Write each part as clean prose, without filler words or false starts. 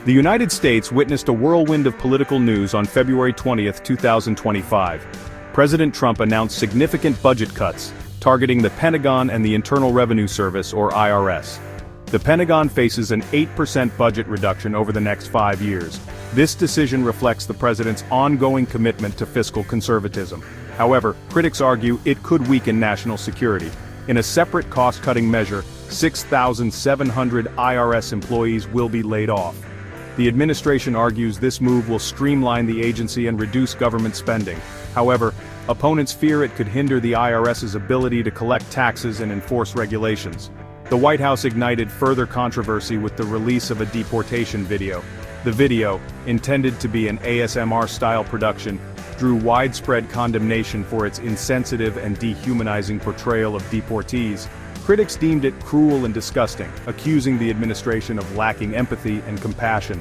The United States witnessed a whirlwind of political news on February 20, 2025. President Trump announced significant budget cuts, targeting the Pentagon and the Internal Revenue Service, or IRS. The Pentagon faces an 8% budget reduction over the next 5 years. This decision reflects the president's ongoing commitment to fiscal conservatism. However, critics argue it could weaken national security. In a separate cost-cutting measure, 6,700 IRS employees will be laid off. The administration argues this move will streamline the agency and reduce government spending. However, opponents fear it could hinder the IRS's ability to collect taxes and enforce regulations. The White House ignited further controversy with the release of a deportation video. The video, intended to be an ASMR-style production, drew widespread condemnation for its insensitive and dehumanizing portrayal of deportees. Critics deemed it cruel and disgusting, accusing the administration of lacking empathy and compassion.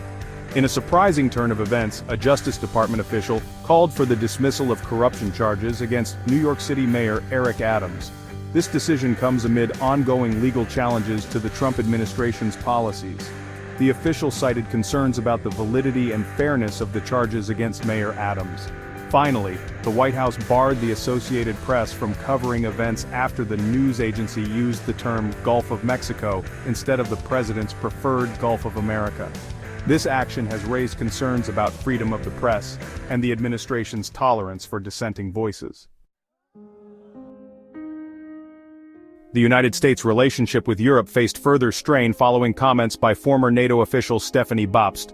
In a surprising turn of events, a Justice Department official called for the dismissal of corruption charges against New York City Mayor Eric Adams. This decision comes amid ongoing legal challenges to the Trump administration's policies. The official cited concerns about the validity and fairness of the charges against Mayor Adams. Finally, the White House barred the Associated Press from covering events after the news agency used the term Gulf of Mexico instead of the president's preferred Gulf of America. This action has raised concerns about freedom of the press and the administration's tolerance for dissenting voices. The United States' relationship with Europe faced further strain following comments by former NATO official Stephanie Babst.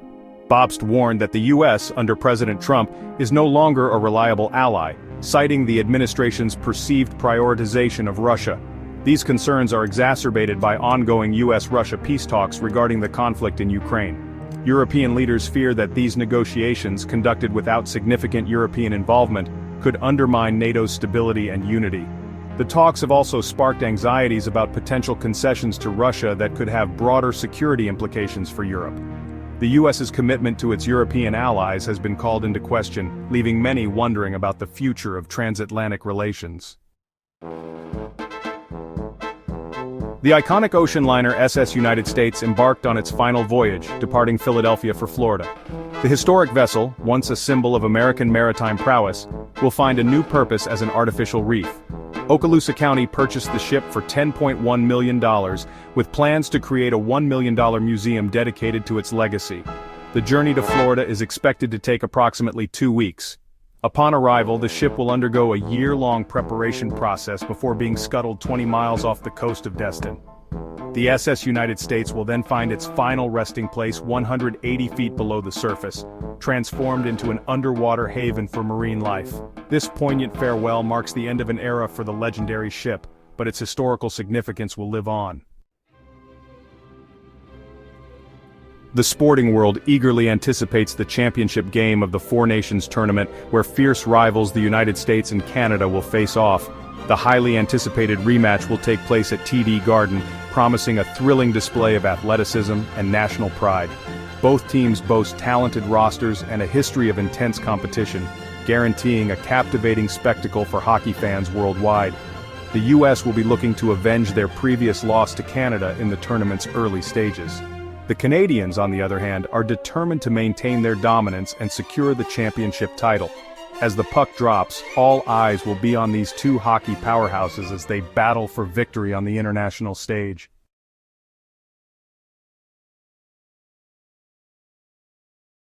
Babst warned that the U.S., under President Trump, is no longer a reliable ally, citing the administration's perceived prioritization of Russia. These concerns are exacerbated by ongoing U.S.-Russia peace talks regarding the conflict in Ukraine. European leaders fear that these negotiations, conducted without significant European involvement, could undermine NATO's stability and unity. The talks have also sparked anxieties about potential concessions to Russia that could have broader security implications for Europe. The U.S.'s commitment to its European allies has been called into question, leaving many wondering about the future of transatlantic relations. The iconic ocean liner SS United States embarked on its final voyage, departing Philadelphia for Florida. The historic vessel, once a symbol of American maritime prowess, will find a new purpose as an artificial reef. Okaloosa County purchased the ship for $10.1 million, with plans to create a $1 million museum dedicated to its legacy. The journey to Florida is expected to take approximately 2 weeks. Upon arrival, the ship will undergo a year-long preparation process before being scuttled 20 miles off the coast of Destin. The SS United States will then find its final resting place 180 feet below the surface, transformed into an underwater haven for marine life. This poignant farewell marks the end of an era for the legendary ship, but its historical significance will live on. The sporting world eagerly anticipates the championship game of the Four Nations tournament, where fierce rivals the United States and Canada will face off. The highly anticipated rematch will take place at TD Garden, promising a thrilling display of athleticism and national pride. Both teams boast talented rosters and a history of intense competition, guaranteeing a captivating spectacle for hockey fans worldwide. The U.S. will be looking to avenge their previous loss to Canada in the tournament's early stages. The Canadians, on the other hand, are determined to maintain their dominance and secure the championship title. As the puck drops, all eyes will be on these two hockey powerhouses as they battle for victory on the international stage.